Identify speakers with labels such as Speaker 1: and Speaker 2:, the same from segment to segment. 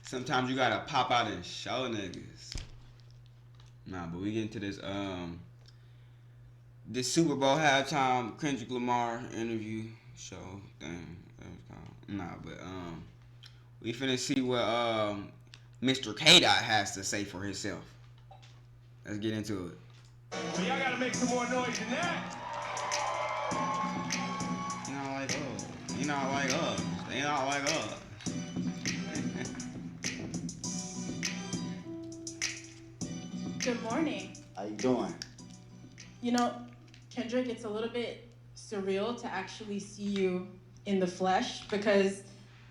Speaker 1: Sometimes you gotta pop out and show niggas. Nah, but we get into this Super Bowl halftime Kendrick Lamar interview show thing. Nah, but we finna see what Mr. K Dot has to say for himself. Let's get into it.
Speaker 2: Well, y'all gotta make some more noise than that.
Speaker 1: You not like us. You not like us. They not like us.
Speaker 3: Good morning.
Speaker 4: How you doing?
Speaker 3: You know, Kendrick, it's a little bit surreal to actually see you in the flesh because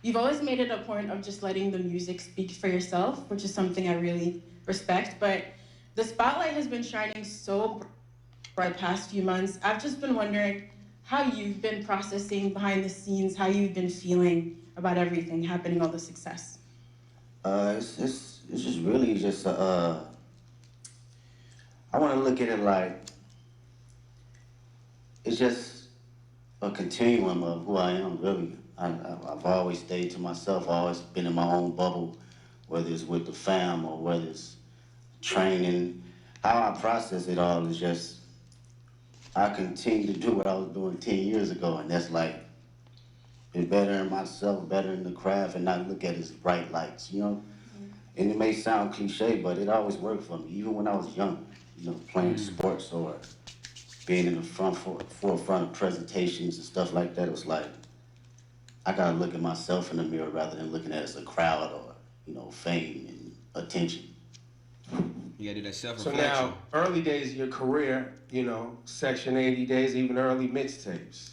Speaker 3: you've always made it a point of just letting the music speak for yourself, which is something I really respect. But the spotlight has been shining so bright the past few months. I've just been wondering how you've been processing behind the scenes, how you've been feeling about everything happening, all the success.
Speaker 4: It's just really just I want to look at it like it's just a continuum of who I am, really. I've always stayed to myself, always been in my own bubble, whether it's with the fam or whether it's training. How I process it all is just, I continue to do what I was doing 10 years ago, and that's like, be better in myself, better in the craft, and not look at it as bright lights, you know? And it may sound cliche, but it always worked for me, even when I was young, you know, playing sports or being in the forefront of presentations and stuff like that. It was like, I gotta look at myself in the mirror rather than looking at it as a crowd or, you know, fame and attention.
Speaker 1: You gotta do that
Speaker 2: So
Speaker 1: self-reflection.
Speaker 2: now, early days of your career, you know, Section 80 days, even early mixtapes,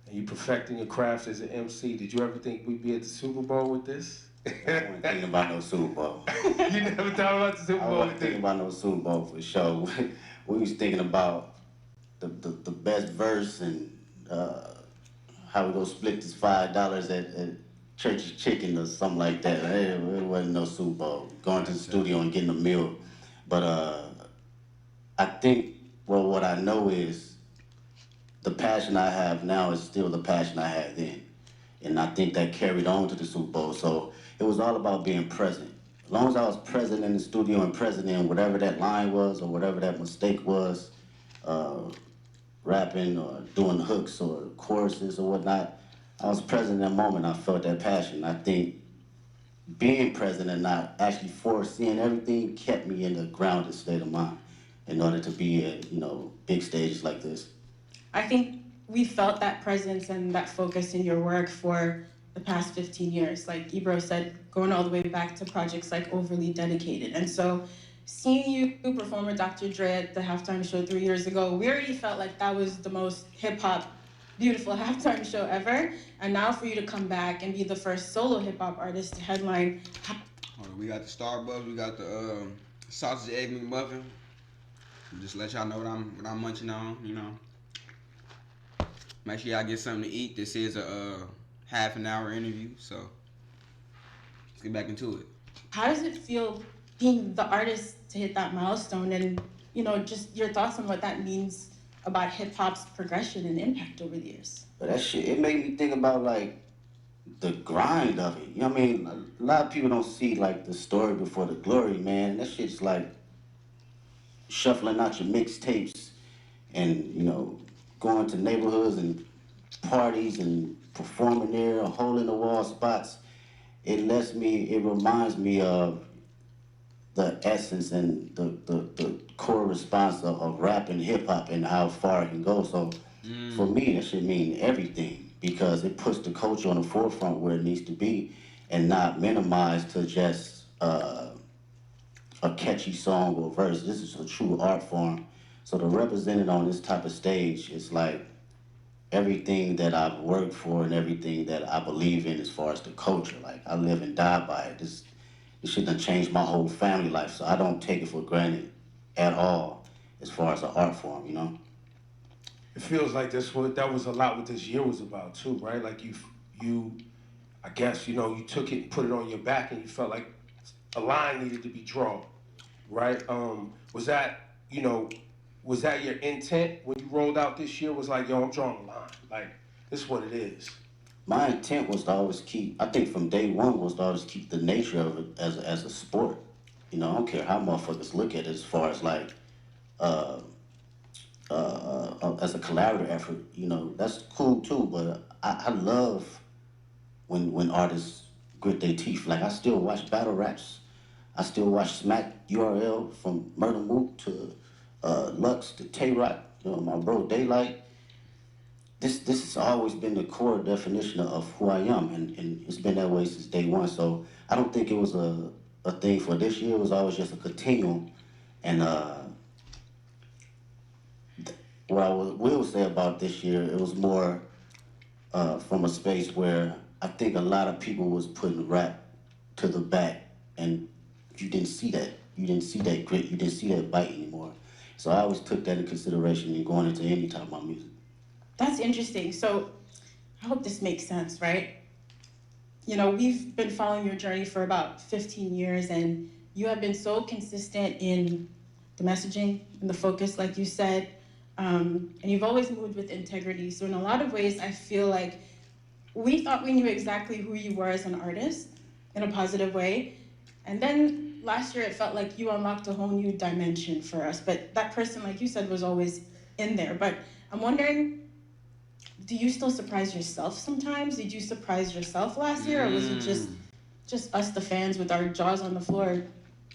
Speaker 2: and you perfecting your craft as an MC. Did you ever think we'd be at the Super Bowl with this?
Speaker 4: I wasn't thinking about no Super Bowl.
Speaker 2: You never thought about the Super
Speaker 4: I
Speaker 2: Bowl
Speaker 4: wasn't
Speaker 2: with
Speaker 4: thinking
Speaker 2: this?
Speaker 4: about no Super Bowl for sure. We was thinking about the best verse and how we gonna split this $5 at Church's Chicken or something like that. It wasn't no Super Bowl. Going to the studio and getting a meal. But I think, well, what I know is the passion I have now is still the passion I had then. And I think that carried on to the Super Bowl. So it was all about being present. As long as I was present in the studio and present in whatever that line was or whatever that mistake was, rapping or doing hooks or choruses or whatnot, I was present in that moment. I felt that passion. I think being present and not actually foreseeing everything kept me in a grounded state of mind in order to be at, you know, big stages like this.
Speaker 3: I think we felt that presence and that focus in your work for the past 15 years. Like Ebro said, going all the way back to projects like Overly Dedicated. And so seeing you perform with Dr. Dre at the halftime show 3 years ago, we already felt like that was the most hip-hop, beautiful halftime show ever. And now for you to come back and be the first solo hip-hop artist to headline.
Speaker 1: Hold on, we got the Starbucks, we got the sausage egg McMuffin. Just let y'all know what I'm munching on, you know. Make sure y'all get something to eat. This is a half an hour interview, so let's get back into it.
Speaker 3: How does it feel being the artist to hit that milestone, and you know, just your thoughts on what that means about hip hop's progression and impact over the years?
Speaker 4: But that shit, it made me think about like the grind of it. You know what I mean? A lot of people don't see like the story before the glory, man. That shit's like shuffling out your mixtapes and, you know, going to neighborhoods and parties and performing there, hole in the wall spots. It reminds me of the essence and the core response of rap and hip hop and how far it can go. So for me, that should mean everything because it puts the culture on the forefront where it needs to be and not minimized to just a catchy song or verse. This is a true art form. So to represent it on this type of stage is like everything that I've worked for and everything that I believe in as far as the culture. Like I live and die by it. This shit done changed my whole family life, so I don't take it for granted at all as far as the art form, you know?
Speaker 2: It feels like that was a lot what this year was about too, right? Like you, I guess, you know, you took it and put it on your back and you felt like a line needed to be drawn, right? Was that, you know, was that your intent when you rolled out this year? Was like, yo, I'm drawing a line. Like, this is what it is.
Speaker 4: my intent was to always keep. I think from day one was to always keep the nature of it as a sport. You know, I don't care how motherfuckers look at it as far as like uh, as a collaborative effort. You know, that's cool too. But I love when artists grit their teeth. Like I still watch battle raps. I still watch Smack URL from Murder Mook to Lux to Tay Rock. You know, my bro Daylight. This has always been the core definition of who I am, and it's been that way since day one. So I don't think it was a thing for this year. It was always just a continuum. And what will say about this year, it was more from a space where I think a lot of people was putting rap to the back, and you didn't see that. You didn't see that grit. You didn't see that bite anymore. So I always took that in consideration in going into any type of my music.
Speaker 3: That's interesting. So I hope this makes sense, right? You know, we've been following your journey for about 15 years, and you have been so consistent in the messaging and the focus, like you said, and you've always moved with integrity. So in a lot of ways, I feel like we thought we knew exactly who you were as an artist in a positive way. And then last year, it felt like you unlocked a whole new dimension for us. But that person, like you said, was always in there. But I'm wondering, do you still surprise yourself sometimes? Did you surprise yourself last year, or was it just us, the fans, with our jaws on the floor,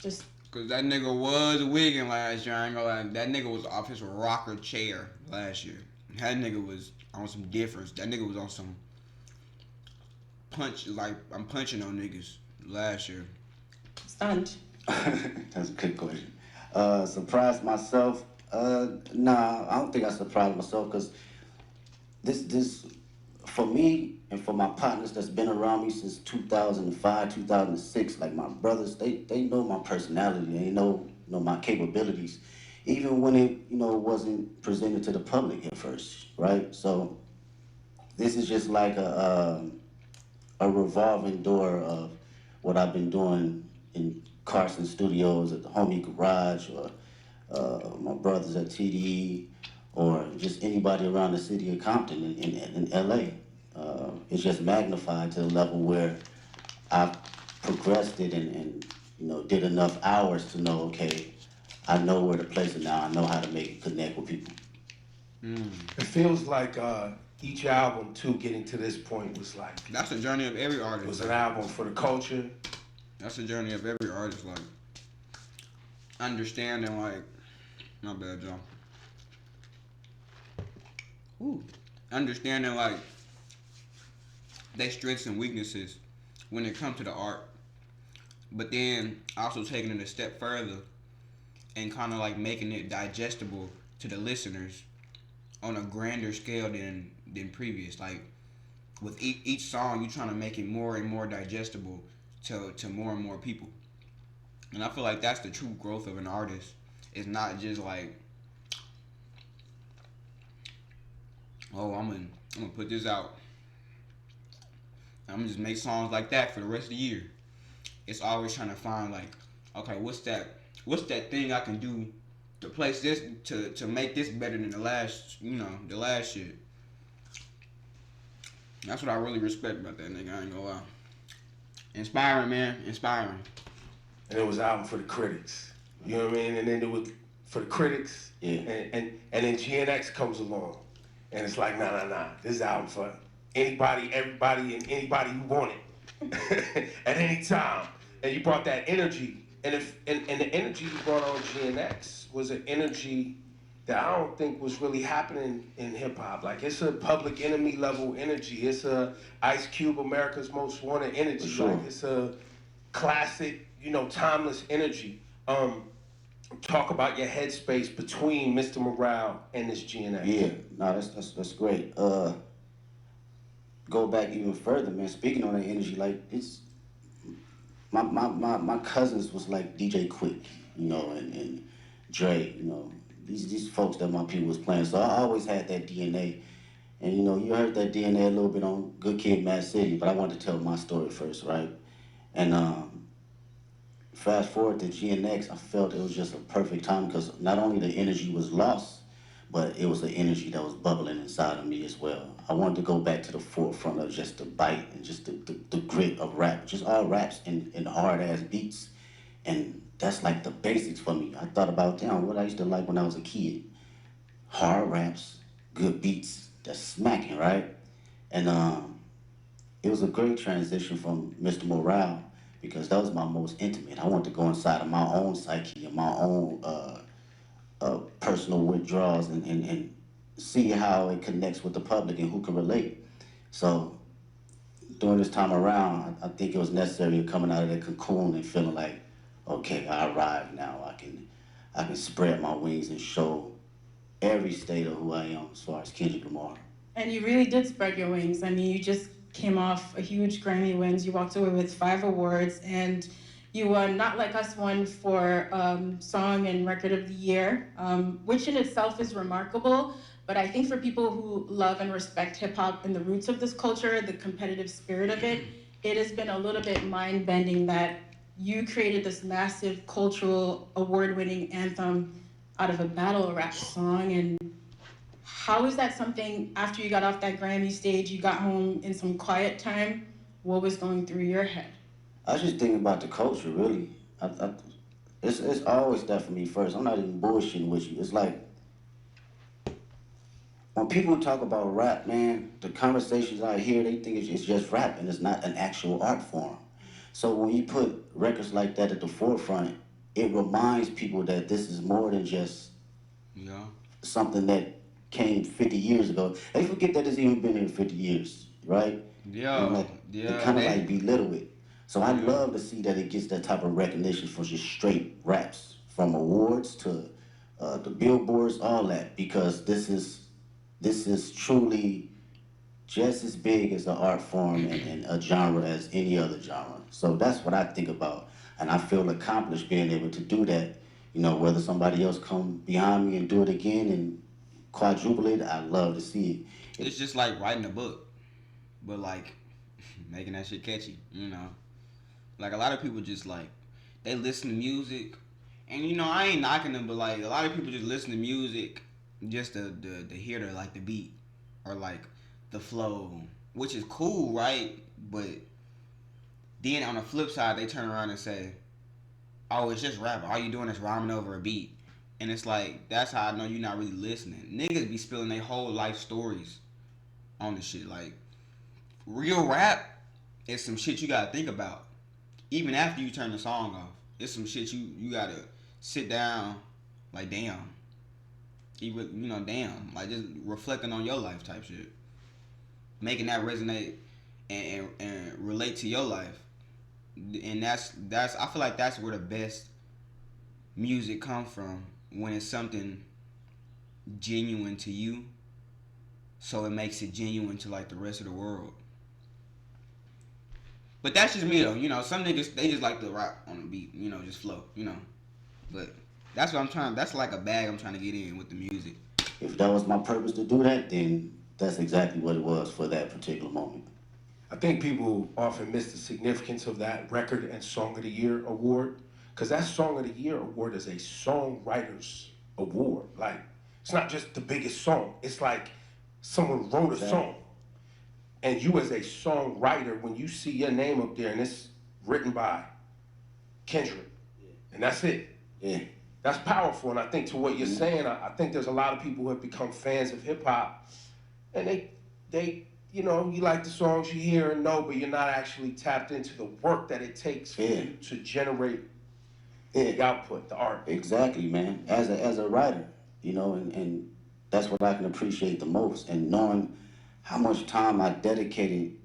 Speaker 3: just?
Speaker 1: Cause that nigga was wigging last year. I ain't gonna lie. That nigga was off his rocker chair last year. That nigga was on some difference. That nigga was on some punch. Like I'm punching on niggas last year.
Speaker 3: Stunned.
Speaker 4: That's a good question. Surprised myself? Nah, I don't think I surprised myself because this for me and for my partners that's been around me since 2005, 2006, like my brothers, they know my personality, they know my capabilities, even when it wasn't presented to the public at first, right? So this is just like a revolving door of what I've been doing in Carson Studios, at the Homie Garage, or my brothers at TDE, or just anybody around the city of Compton in LA. It's just magnified to the level where I've progressed it and did enough hours to know, okay, I know where to place it now. I know how to make it connect with people.
Speaker 2: It feels like each album too, getting to this point was like
Speaker 1: That's the journey of every
Speaker 2: it
Speaker 1: artist.
Speaker 2: was an album for the culture.
Speaker 1: That's the journey of every artist. Like understanding, like my bad, John. Ooh. Understanding like their strengths and weaknesses when it comes to the art, but then also taking it a step further and kind of like making it digestible to the listeners on a grander scale than previous. Like with each song, you trying to make it more and more digestible to more and more people. And I feel like that's the true growth of an artist. It's not just like, oh, I'm gonna put this out. I'm gonna just make songs like that for the rest of the year. It's always trying to find like, okay, what's that thing I can do to place this to make this better than the last shit. That's what I really respect about that nigga. I ain't gonna lie. Inspiring, man. Inspiring.
Speaker 2: And it was an album for the critics. You know what I mean? And then it was for the critics.
Speaker 4: Yeah.
Speaker 2: And then GNX comes along. And it's like, nah. This is an album for anybody, everybody, and anybody who want it. At any time. And you brought that energy. And the energy you brought on GNX was an energy that I don't think was really happening in hip hop. Like it's a Public Enemy level energy. It's a Ice Cube, America's Most Wanted energy.
Speaker 4: For sure.
Speaker 2: Like it's a classic, timeless energy. Talk about your headspace between Mr. Morale and this GNX.
Speaker 4: Yeah, no, that's great. Go back even further, man. Speaking on that energy, like it's my cousins was like DJ Quick, and Dre, these folks that my people was playing. So I always had that DNA. And you heard that DNA a little bit on Good Kid, Mad City, but I wanted to tell my story first, right? And fast forward to GNX, I felt it was just a perfect time because not only the energy was lost, but it was an energy that was bubbling inside of me as well. I wanted to go back to the forefront of just the bite and just the grit of rap, just all raps and hard ass beats. And that's like the basics for me. I thought about, damn, what I used to like when I was a kid. Hard raps, good beats, that's smacking, right? And it was a great transition from Mr. Morale because that was my most intimate. I wanted to go inside of my own psyche and my own personal withdrawals and see how it connects with the public and who can relate. So during this time around, I think it was necessary coming out of that cocoon and feeling like, okay, I arrived now. I can spread my wings and show every state of who I am as far as Kendrick Lamar.
Speaker 3: And you really did spread your wings. I mean, you just came off a huge Grammy wins. You walked away with 5 awards, and you won Not Like Us won for Song and Record of the Year, which in itself is remarkable. But I think for people who love and respect hip hop and the roots of this culture, the competitive spirit of it, it has been a little bit mind bending that you created this massive cultural award winning anthem out of a battle rap song. And how is that something after you got off that Grammy stage, you got home in some quiet time? What was going through your head?
Speaker 4: I was just thinking about the culture, really. It's always that for me first. I'm not even bullshitting with you. It's like when people talk about rap, man, the conversations I hear, they think it's just rap and it's not an actual art form. So when you put records like that at the forefront, it reminds people that this is more than just something that came 50 years ago. They forget that it's even been here 50 years, right?
Speaker 1: Yeah,
Speaker 4: Like,
Speaker 1: yeah.
Speaker 4: they kind of like belittle it. So I love to see that it gets that type of recognition for just straight raps, from awards to the billboards, all that, because this is truly just as big as an art form and a genre as any other genre. So that's what I think about, and I feel accomplished being able to do that. You know, whether somebody else come behind me and do it again and quadruple it, I love to see it.
Speaker 1: It's just like writing a book, but like making that shit catchy. You know, like a lot of people just like they listen to music, and you know I ain't knocking them, but like a lot of people just listen to music just to hear the beat or like the flow, which is cool, right? But then on the flip side, they turn around and say, "Oh, it's just rap. All you doing is rhyming over a beat." And it's like, that's how I know you're not really listening. Niggas be spilling their whole life stories on the shit. Like, real rap is some shit you gotta think about. Even after you turn the song off. It's some shit you gotta sit down, like, damn. Damn. Like, just reflecting on your life type shit. Making that resonate and relate to your life. And that's I feel like that's where the best music come from, when it's something genuine to you, so it makes it genuine to like the rest of the world. But that's just me though. You know, some niggas they just like to rock on the beat. You know, just flow. You know, but that's what I'm trying. That's like a bag I'm trying to get in with the music.
Speaker 4: If that was my purpose to do that, then that's exactly what it was for that particular moment.
Speaker 2: I think people often miss the significance of that Record and Song of the Year award, because that Song of the Year award is a songwriter's award. Like, it's not just the biggest song. It's like someone wrote a song. And you as a songwriter, when you see your name up there and it's written by Kendrick, and that's it.
Speaker 4: Yeah.
Speaker 2: That's powerful. And I think to what you're saying, I think there's a lot of people who have become fans of hip hop, and they you know, you like the songs you hear and know, but you're not actually tapped into the work that it takes for you to generate the output, the art.
Speaker 4: Exactly, man. As a writer, you know, and that's what I can appreciate the most. And knowing how much time I dedicated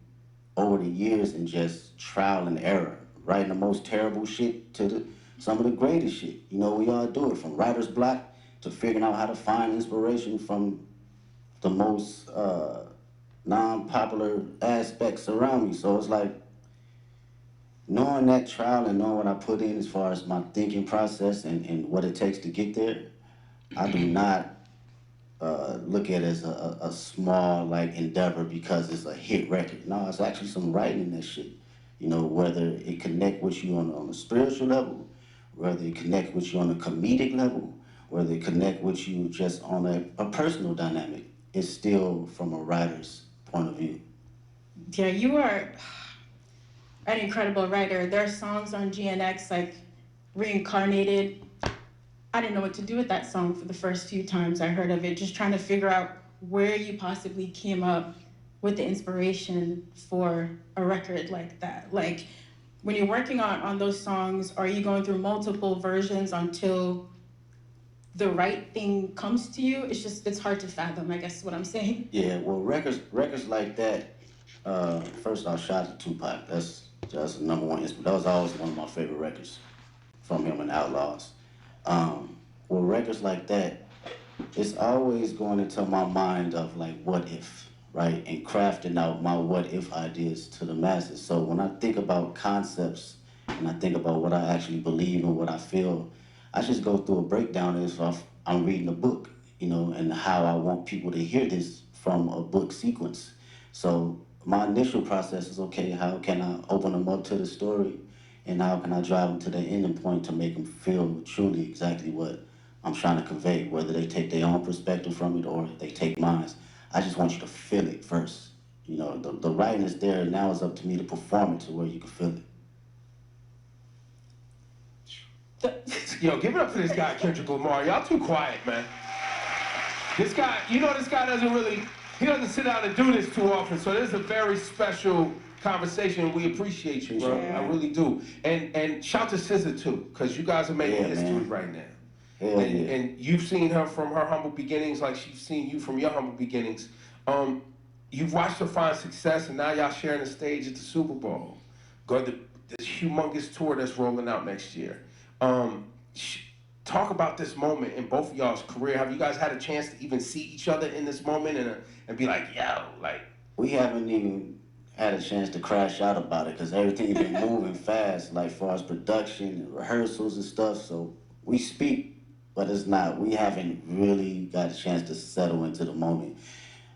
Speaker 4: over the years in just trial and error, writing the most terrible shit to some of the greatest shit. You know, we all do it, from writer's block to figuring out how to find inspiration from the most non-popular aspects around me. So it's like, knowing that trial and knowing what I put in as far as my thinking process and what it takes to get there, I do not look at it as a small like endeavor because it's a hit record. No, it's actually some writing in that shit. You know, whether it connect with you on a spiritual level, whether it connect with you on a comedic level, where they connect with you just on a personal dynamic. It's still from a writer's point of view.
Speaker 3: Yeah, you are an incredible writer. There are songs on GNX like Reincarnated. I didn't know what to do with that song for the first few times I heard of it, just trying to figure out where you possibly came up with the inspiration for a record like that. Like, when you're working on those songs, are you going through multiple versions until the right thing comes to you? It's hard to fathom, I guess is what I'm saying.
Speaker 4: Yeah, well, records like that. First off, shout out to Tupac. That's just number one. That was always one of my favorite records from him and Outlaws. With records like that, it's always going into my mind of like what if, right? And crafting out my what if ideas to the masses. So when I think about concepts and I think about what I actually believe and what I feel, I just go through a breakdown as if I'm reading a book, and how I want people to hear this from a book sequence. So my initial process is, okay, how can I open them up to the story, and how can I drive them to the ending point to make them feel truly exactly what I'm trying to convey, whether they take their own perspective from it or they take mine. I just want you to feel it first. The writing is there, and now it's up to me to perform it to where you can feel it.
Speaker 2: Yo, give it up for this guy, Kendrick Lamar. Y'all too quiet, man. This guy, this guy he doesn't sit down and do this too often, so this is a very special conversation. We appreciate you, bro.
Speaker 3: Yeah.
Speaker 2: I really do. And shout to SZA too, because you guys are making history
Speaker 4: man.
Speaker 2: right now.
Speaker 4: Hell yeah.
Speaker 2: And you've seen her from her humble beginnings like she's seen you from your humble beginnings. You've watched her find success, and now y'all sharing the stage at the Super Bowl. Got this humongous tour that's rolling out next year. Talk about this moment in both of y'all's career. Have you guys had a chance to even see each other in this moment and be like, yo, like...
Speaker 4: We haven't even had a chance to crash out about it because everything's been moving fast, like far as production and rehearsals and stuff. So we speak, but we haven't really got a chance to settle into the moment.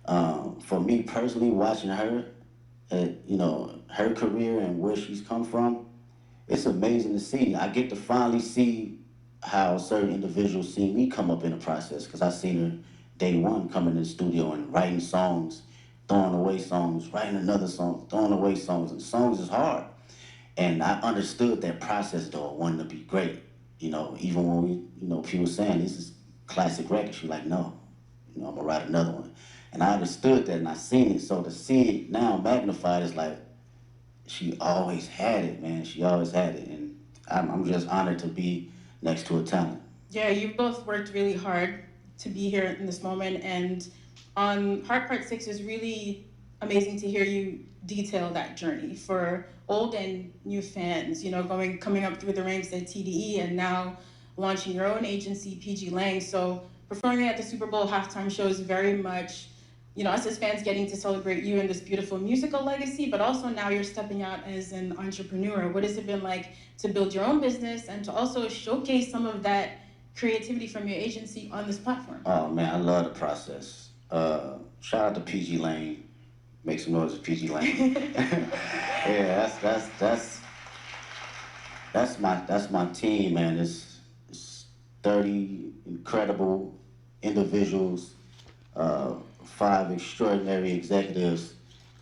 Speaker 4: For me personally, watching her, her career and where she's come from, it's amazing to see. I get to finally see how certain individuals see me come up in the process, because I seen her day one coming in the studio and writing songs, throwing away songs, writing another song, throwing away songs, and songs is hard. And I understood that process though, I wanted to be great. Even when people saying this is classic record, she like, no, I'm gonna write another one. And I understood that and I seen it, so to see it now magnified is like, she always had it, man. She always had it, and I'm just honored to be next to a talent.
Speaker 3: Yeah, you've both worked really hard to be here in this moment, and on Heart Part 6 is really amazing to hear you detail that journey for old and new fans, coming up through the ranks at TDE and now launching your own agency, PG Lang. So performing at the Super Bowl halftime show is very much, us as fans getting to celebrate you and this beautiful musical legacy, but also now you're stepping out as an entrepreneur. What has it been like to build your own business and to also showcase some of that creativity from your agency on this platform?
Speaker 4: Oh man, I love the process. Shout out to PG Lane. Make some noise with PG Lane. Yeah, that's my team, man. It's 30 incredible individuals, 5 extraordinary executives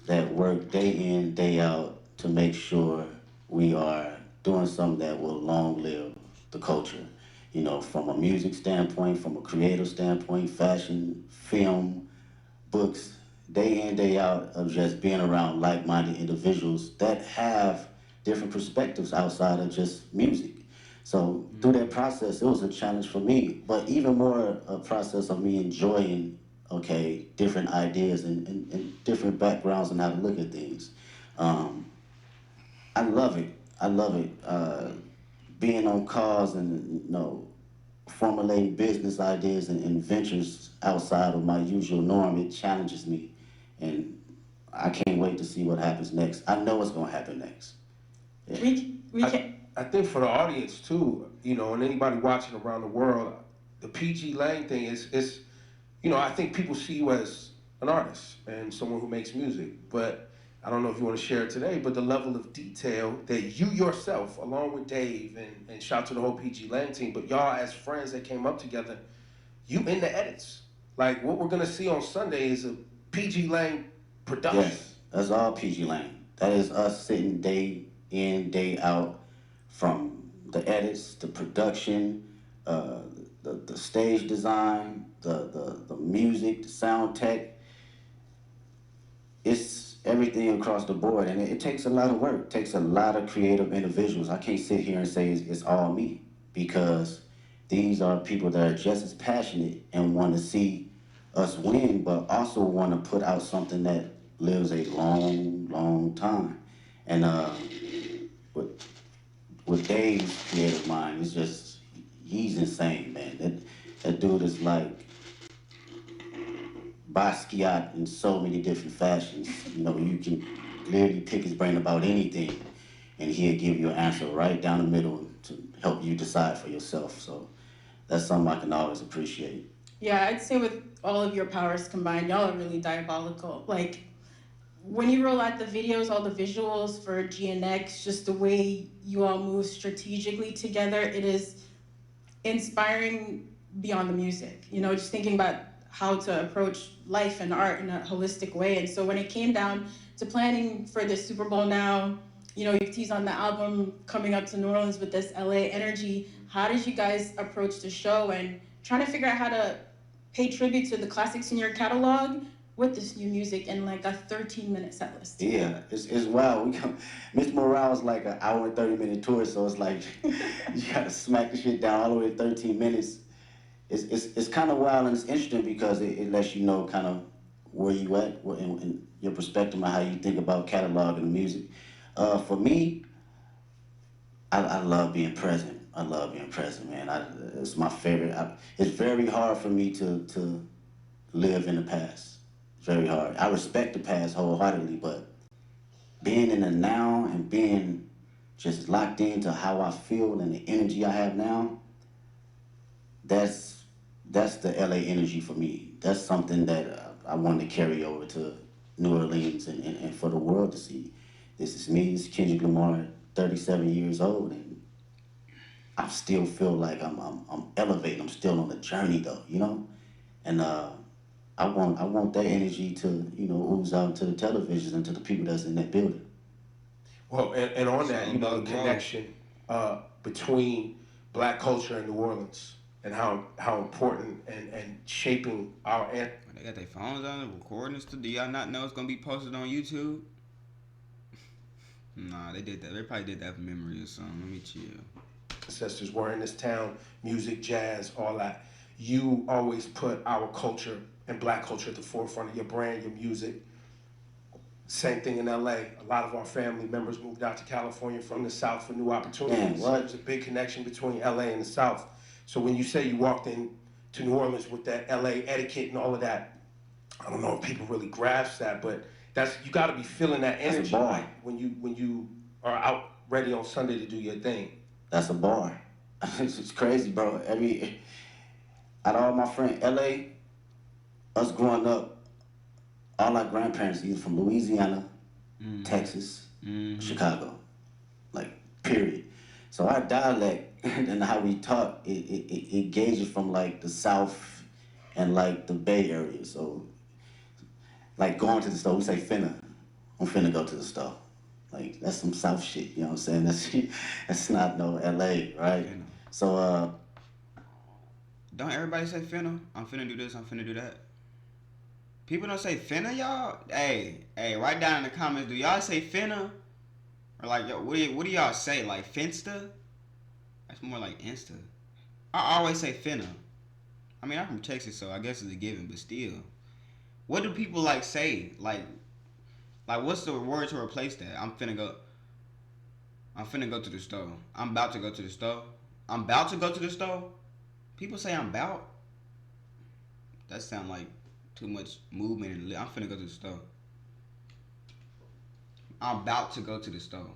Speaker 4: that work day in, day out to make sure we are doing something that will long live the culture. From a music standpoint, from a creative standpoint, fashion, film, books, day in, day out of just being around like-minded individuals that have different perspectives outside of just music. So through that process, it was a challenge for me, but even more a process of me enjoying, different ideas and different backgrounds and how to look at things. I love it. I love it. Being on calls and, formulating business ideas and ventures outside of my usual norm, it challenges me. And I can't wait to see what happens next. I know what's going to happen next. Yeah.
Speaker 3: We can.
Speaker 2: I think for the audience too, and anybody watching around the world, the PG Lang thing is I think people see you as an artist and someone who makes music, but I don't know if you want to share it today, but the level of detail that you yourself, along with Dave, and shout out to the whole PG Lang team, but y'all as friends that came up together, you in the edits. Like what we're gonna see on Sunday is a PG Lang production.
Speaker 4: Yes, that's all PG Lane. That is us sitting day in, day out, from the edits, the production, uh, the stage design, the music, the sound tech. It's everything across the board, and it takes a lot of work. It takes a lot of creative individuals. I can't sit here and say it's all me, because these are people that are just as passionate and want to see us win, but also want to put out something that lives a long, long time. And with with Dave's creative mind, it's just he's insane, man. That dude is like Basquiat in so many different fashions. You know, you can literally pick his brain about anything, and he'll give you an answer right down the middle to help you decide for yourself. So that's something I can always appreciate.
Speaker 3: Yeah, I'd say with all of your powers combined, y'all are really diabolical. Like, when you roll out the videos, all the visuals for GNX, just the way you all move strategically together, it is inspiring beyond the music. You know, just thinking about how to approach life and art in a holistic way. And so when it came down to planning for this Super Bowl now, you know, you've teased on the album coming up to New Orleans with this LA energy. How did you guys approach the show and trying to figure out how to pay tribute to the classics in your catalog with this new music and like a 13-minute set list?
Speaker 4: Yeah, it's wild. Miss Morale's like an hour and 30-minute tour, so it's like you gotta smack the shit down all the way to 13 minutes. It's kind of wild, and it's interesting because it lets you know kind of where you at and your perspective on how you think about catalog and music. For me, I love being present. I love being present, man. It's my favorite. It's very hard for me to live in the past. It's very hard. I respect the past wholeheartedly, but being in the now and being just locked into how I feel and the energy I have now, that's the LA energy for me. That's something that I want to carry over to New Orleans and for the world to see. This is me, it's Kendrick Lamar, 37 years old, and I still feel like I'm elevating. I'm still on the journey though, you know? And I want that energy to, you know, ooze out to the televisions and to the people that's in that building.
Speaker 2: Well, and on that, you know, the connection between black culture and New Orleans and how important and shaping our
Speaker 1: They got their phones on, recording this. Do y'all not know it's gonna be posted on YouTube? Nah, they did that. They probably did that for memory or something. Let me chill.
Speaker 2: ancestors were in this town, music, jazz, all that. You always put our culture and black culture at the forefront of your brand, your music. Same thing in LA. A lot of our family members moved out to California from the South for new opportunities.
Speaker 4: Man, what?
Speaker 2: There's a big connection between LA and the South. So when you say you walked in to New Orleans with that LA etiquette and all of that, I don't know if people really grasp that, but that's you got to be feeling that energy
Speaker 4: bar.
Speaker 2: like, when you are out ready on Sunday to do your thing.
Speaker 4: That's a bar. It's crazy, bro. Out of all my friends, LA, us growing up, all our grandparents either from Louisiana, Texas, Chicago, like period. So our dialect and how we talk, it gauges from like the South and like the Bay Area. So like going to the store, we say finna. I'm finna go to the store. Like that's some South shit, you know what I'm saying? That's not no LA, right?
Speaker 1: Finna.
Speaker 4: So
Speaker 1: Don't everybody say finna? I'm finna do this, I'm finna do that. People don't say finna, y'all? Hey, write down in the comments, do y'all say finna? Or like, yo, what do y'all say? Like finsta? That's more like insta. I always say finna. I mean, I'm from Texas, so I guess it's a given, but still. What do people like say? Like what's the word to replace that? I'm finna go to the store. I'm about to go to the store. I'm about to go to the store. People say I'm about. That sound like too much movement and I'm finna go to the store. I'm about to go to the store.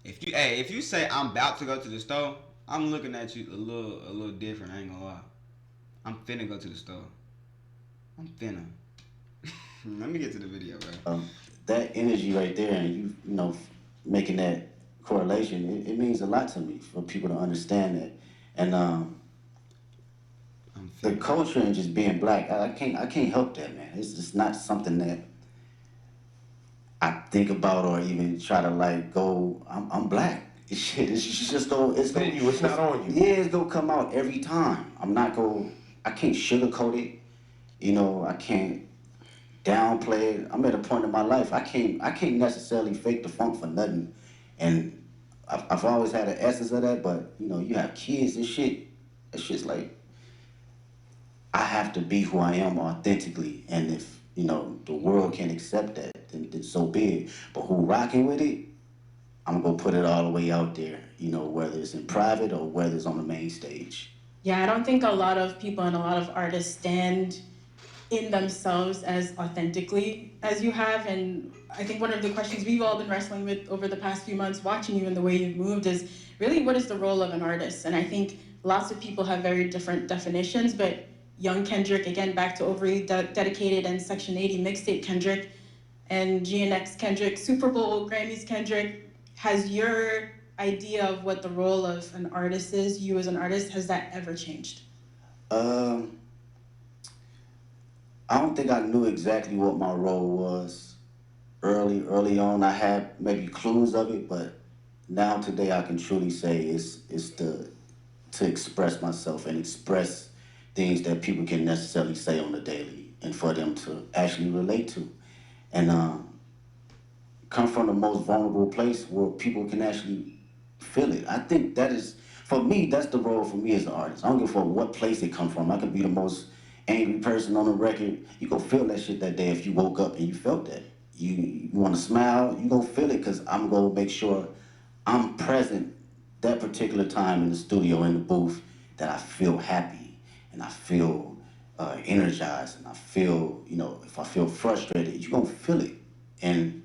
Speaker 1: If you say I'm about to go to the store, I'm looking at you a little different. I ain't gonna lie. I'm finna go to the store. I'm finna. Let me get to the video, bro.
Speaker 4: That energy right there, and you know, making that correlation, it means a lot to me for people to understand that. And
Speaker 1: I'm
Speaker 4: the
Speaker 1: feeling.
Speaker 4: culture and just being black, I can't help that, man. It's just not something that I think about or even try to like go. I'm black. Shit, it's just go.
Speaker 2: It's in you. It's not on you.
Speaker 4: Yeah, it's gonna come out every time. I'm not go. I can't sugarcoat it. You know, I can't downplay it. I'm at a point in my life I can't necessarily fake the funk for nothing, and I've always had an essence of that. But you know, you have kids and shit. That shit's like I have to be who I am authentically, and if you know the world can't accept that, then so be it. But who rocking with it, I'm gonna put it all the way out there. You know, whether it's in private or whether it's on the main stage.
Speaker 3: Yeah, I don't think a lot of people and a lot of artists stand in themselves as authentically as you have. And I think one of the questions we've all been wrestling with over the past few months, watching you and the way you've moved, is really what is the role of an artist? And I think lots of people have very different definitions, but young Kendrick, again, back to overly dedicated and Section 80 mixtape Kendrick, and GNX Kendrick, Super Bowl Grammys Kendrick, has your idea of what the role of an artist is, you as an artist, has that ever changed?
Speaker 4: Um, I don't think I knew exactly what my role was early on. I had maybe clues of it, but now today I can truly say it's to express myself and express things that people can necessarily say on the daily and for them to actually relate to. And come from the most vulnerable place where people can actually feel it. I think that is, for me, that's the role for me as an artist. I don't give a fuck what place it come from. I could be the most angry person on the record. You go feel that shit that day if you woke up and you felt that. You want to smile, you go feel it because I'm going to make sure I'm present that particular time in the studio, in the booth, that I feel happy and I feel energized and I feel, you know, if I feel frustrated, you're going to feel it. And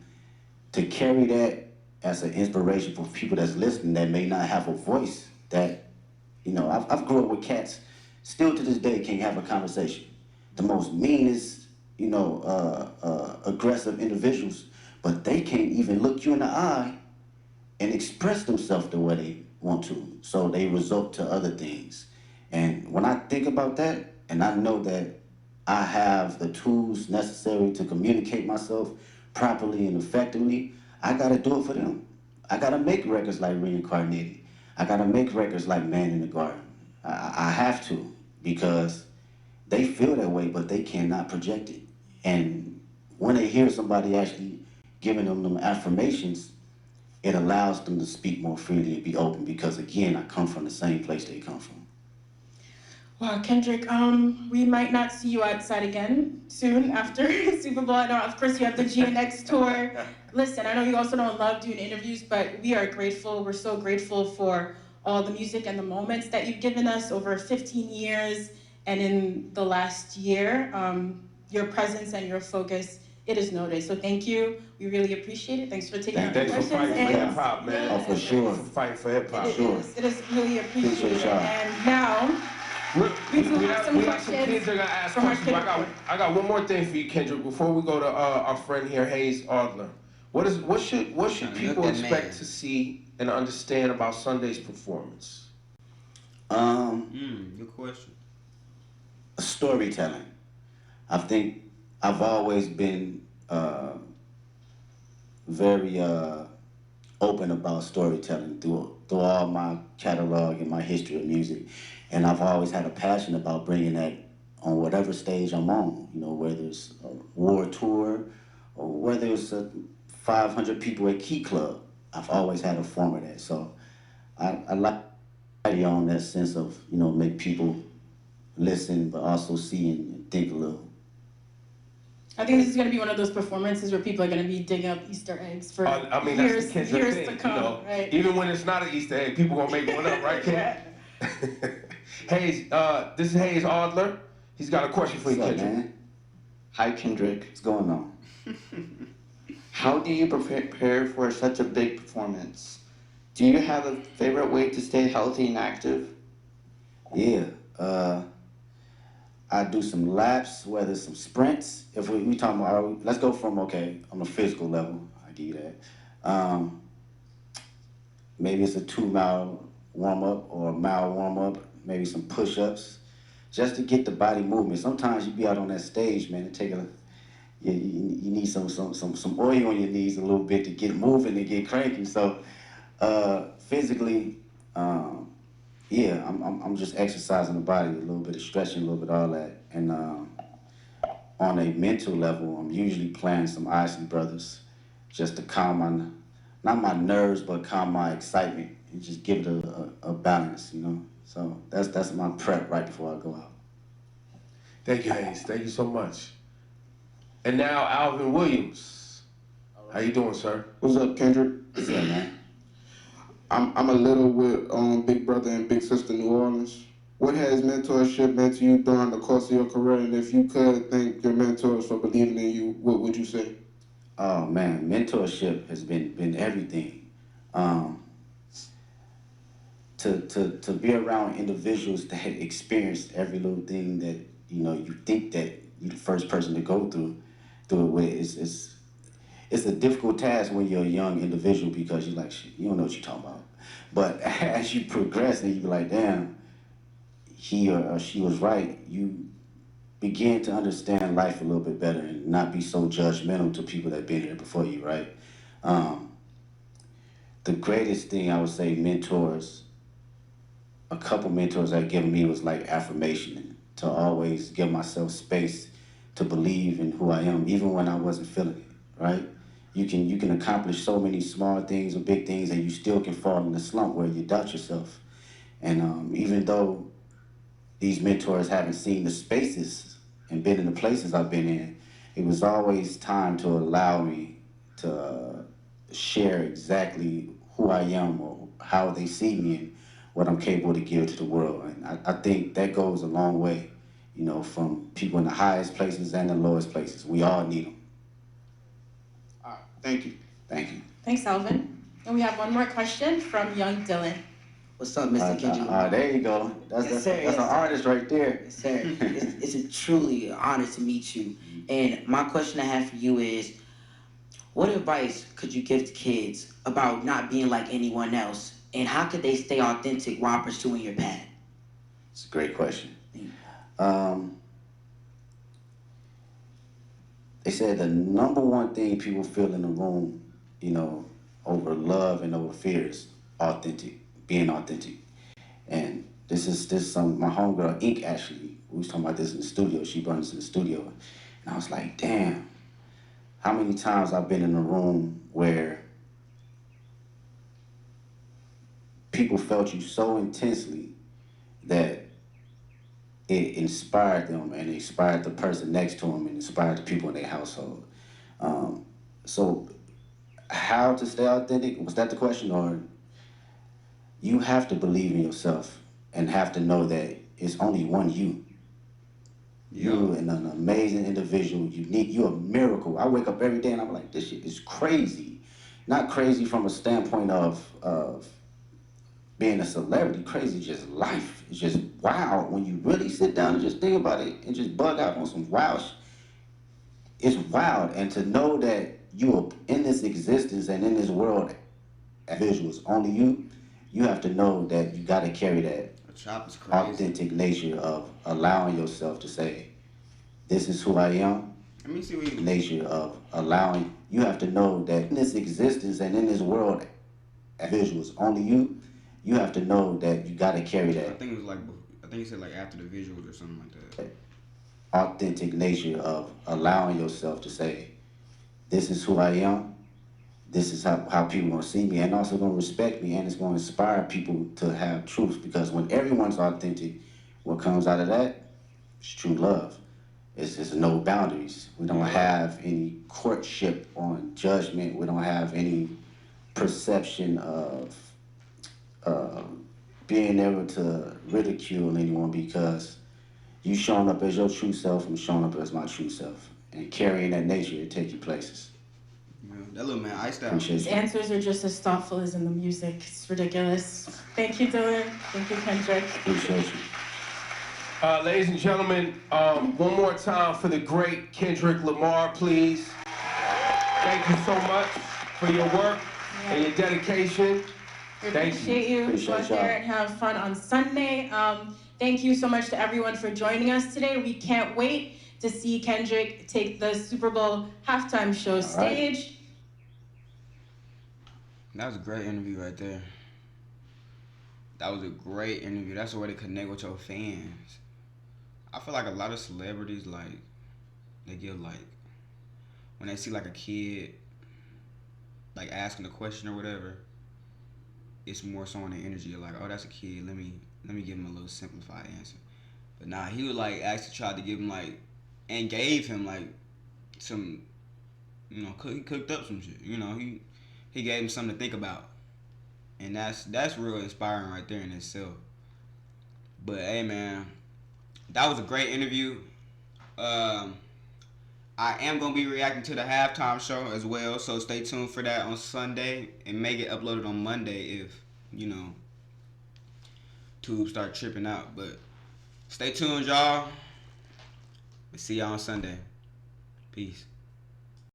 Speaker 4: to carry that as an inspiration for people that's listening that may not have a voice, that, you know, I've grew up with cats, still to this day can't have a conversation. The most meanest, you know, aggressive individuals, but they can't even look you in the eye and express themselves the way they want to. So they resort to other things. And when I think about that, and I know that I have the tools necessary to communicate myself properly and effectively, I gotta do it for them. I gotta make records like Reincarnated. I gotta make records like Man in the Garden. I have to, because they feel that way, but they cannot project it. And when they hear somebody actually giving them affirmations, it allows them to speak more freely and be open, because again, I come from the same place they come from.
Speaker 3: Wow, Kendrick, we might not see you outside again soon after Super Bowl. I know, of course, you have the GNX tour. Listen, I know you also don't love doing interviews, but we are grateful. We're so grateful for all the music and the moments that you've given us over 15 years. And in the last year, your presence and your focus, it is noticed. So thank you. We really appreciate it. Thanks for taking our
Speaker 2: Thanks for
Speaker 3: questions.
Speaker 2: fighting for
Speaker 3: And
Speaker 2: hip hop, man.
Speaker 4: Oh, for sure.
Speaker 2: For fighting for hip hop.
Speaker 3: it is really appreciated.
Speaker 4: Appreciate y'all.
Speaker 3: And now,
Speaker 2: We
Speaker 3: do have some
Speaker 2: got some
Speaker 3: questions
Speaker 2: kids that are gonna ask
Speaker 3: from our
Speaker 2: questions.
Speaker 3: kid report.
Speaker 2: I got one more thing for you, Kendrick. Before we go to our friend here, Hayes Adler. What should people
Speaker 1: Look at
Speaker 2: expect
Speaker 1: man.
Speaker 2: to see and understand about Sunday's performance?
Speaker 1: Good question.
Speaker 4: Storytelling. I think I've always been very open about storytelling through all my catalog and my history of music, and I've always had a passion about bringing that on whatever stage I'm on. You know, whether it's a war tour or whether it's a 500 people at Key Club. I've always had a form of that. So I like on that sense of, you know, make people listen, but also see and think a little.
Speaker 3: I think this is going to be one of those performances where people are going to be digging up Easter eggs for
Speaker 2: I mean,
Speaker 3: years,
Speaker 2: that's the Kendrick
Speaker 3: years
Speaker 2: thing,
Speaker 3: to come.
Speaker 2: you know.
Speaker 3: Right?
Speaker 2: Even when it's not an Easter egg, people gonna make one up, right, Ken? Hayes, this is Hayes Adler. He's got a question for you,
Speaker 4: What's up,
Speaker 2: Kendrick.
Speaker 4: man?
Speaker 5: Hi, Kendrick.
Speaker 4: What's going on?
Speaker 5: How do you prepare for such a big performance? Do you have a favorite way to stay healthy and active?
Speaker 4: Yeah. I do some laps, whether it's some sprints. If we talking about, let's go from, okay, on a physical level, I give you that. Maybe it's a 2 mile warm up or a mile warm up, maybe some push ups, just to get the body movement. Sometimes you be out on that stage, man, and take a, you need some oil on your knees a little bit to get moving and get cranky. So physically, yeah, I'm just exercising the body, a little bit of stretching, a little bit of all that. And on a mental level, I'm usually playing some Isley Brothers just to calm my, not my nerves, but calm my excitement and just give it a balance, you know? So that's my prep right before I go out.
Speaker 2: Thank you, Hayes. Thank you so much. And now Alvin Williams. How you doing, sir?
Speaker 6: What's up, Kendrick?
Speaker 4: What's up, man?
Speaker 6: I'm a little with Big Brother and Big Sister New Orleans. What has mentorship meant to you during the course of your career? And if you could thank your mentors for believing in you, what would you say?
Speaker 4: Oh man, mentorship has been everything. To be around individuals that had experienced every little thing that you think that you're the first person to go through it with, it's a difficult task when you're a young individual because you're like, shit, you don't know what you're talking about. But as you progress and you be like, damn, he or she was right, you begin to understand life a little bit better and not be so judgmental to people that been here before you, right? The greatest thing I would say mentors, a couple mentors that given me was like affirmation, to always give myself space to believe in who I am, even when I wasn't feeling it, right? You can accomplish so many small things or big things, and you still can fall in a slump where you doubt yourself. And even though these mentors haven't seen the spaces and been in the places I've been in, it was always time to allow me to share exactly who I am or how they see me and what I'm capable to give to the world. And I think that goes a long way, from people in the highest places and the lowest places. We all need them.
Speaker 6: All right, thank you.
Speaker 4: Thank you.
Speaker 3: Thanks, Alvin. And we have one more question from young Dylan.
Speaker 7: What's up, Mr. Kendrick Lamar?
Speaker 4: There you go. That's
Speaker 7: sir,
Speaker 4: an artist right there.
Speaker 7: Yes, sir. It's a truly honor to meet you. And my question I have for you is, what advice could you give to kids about not being like anyone else? And how could they stay authentic while pursuing your path?
Speaker 4: It's a great question. They said the number one thing people feel in the room, over love and over fear is being authentic. And this is some my homegirl Ink actually. We was talking about this in the studio. She brought us in the studio, and I was like, damn, how many times I've been in a room where people felt you so intensely that it inspired them and it inspired the person next to them and inspired the people in their household. So how to stay authentic? Was that the question? Or you have to believe in yourself and have to know that it's only one you. You're an amazing individual, unique. You're a miracle. I wake up every day and I'm like, this shit is crazy. Not crazy from a standpoint of being a celebrity. Crazy just life. It's just wild. When you really sit down and just think about it and just bug out on some wild shit, it's wild. And to know that you are in this existence and in this world, visuals, only you have to know that you got to carry that authentic nature of allowing yourself to say, this is who I am.
Speaker 1: Let me see what you
Speaker 4: Nature of allowing, you have to know that in this existence and in this world, visuals, only you have to know that you got to carry that.
Speaker 1: I think it was like, I think you said like after the visuals or something like that.
Speaker 4: Authentic nature of allowing yourself to say, this is who I am. This is how people gonna see me and also gonna respect me, and it's gonna inspire people to have truth, because when everyone's authentic, what comes out of that is true love. It's no boundaries. We don't have any courtship on judgment. We don't have any perception of being able to ridicule anyone, because you showing up as your true self and showing up as my true self. And carrying that nature, it take you places.
Speaker 1: That little man iced out.
Speaker 3: His answers are just as thoughtful as in the music. It's ridiculous. Thank you, Dylan. Thank you, Kendrick.
Speaker 4: Appreciate you.
Speaker 2: Ladies and gentlemen, one more time for the great Kendrick Lamar, please. Thank you so much for your work and your dedication.
Speaker 3: We
Speaker 2: Thank
Speaker 3: appreciate you.
Speaker 4: Appreciate
Speaker 3: Go out there
Speaker 4: y'all.
Speaker 3: and have fun on Sunday. Thank you so much to everyone for joining us today. We can't wait to see Kendrick take the Super Bowl halftime show stage.
Speaker 1: That was a great interview right there. That was a great interview. That's the way to connect with your fans. I feel like a lot of celebrities, like, they give, like, when they see, like, a kid, like, asking a question or whatever, it's more so on the energy of, like, oh, that's a kid. Let me give him a little simplified answer. But nah, he was, like, actually tried to give him, like, and gave him, like, some, he cooked up some shit. He gave him something to think about. And that's real inspiring right there in itself. But hey, man, that was a great interview. I am gonna be reacting to the halftime show as well, so stay tuned for that on Sunday and may get uploaded on Monday if Tube start tripping out. But stay tuned, y'all. We'll see y'all on Sunday. Peace.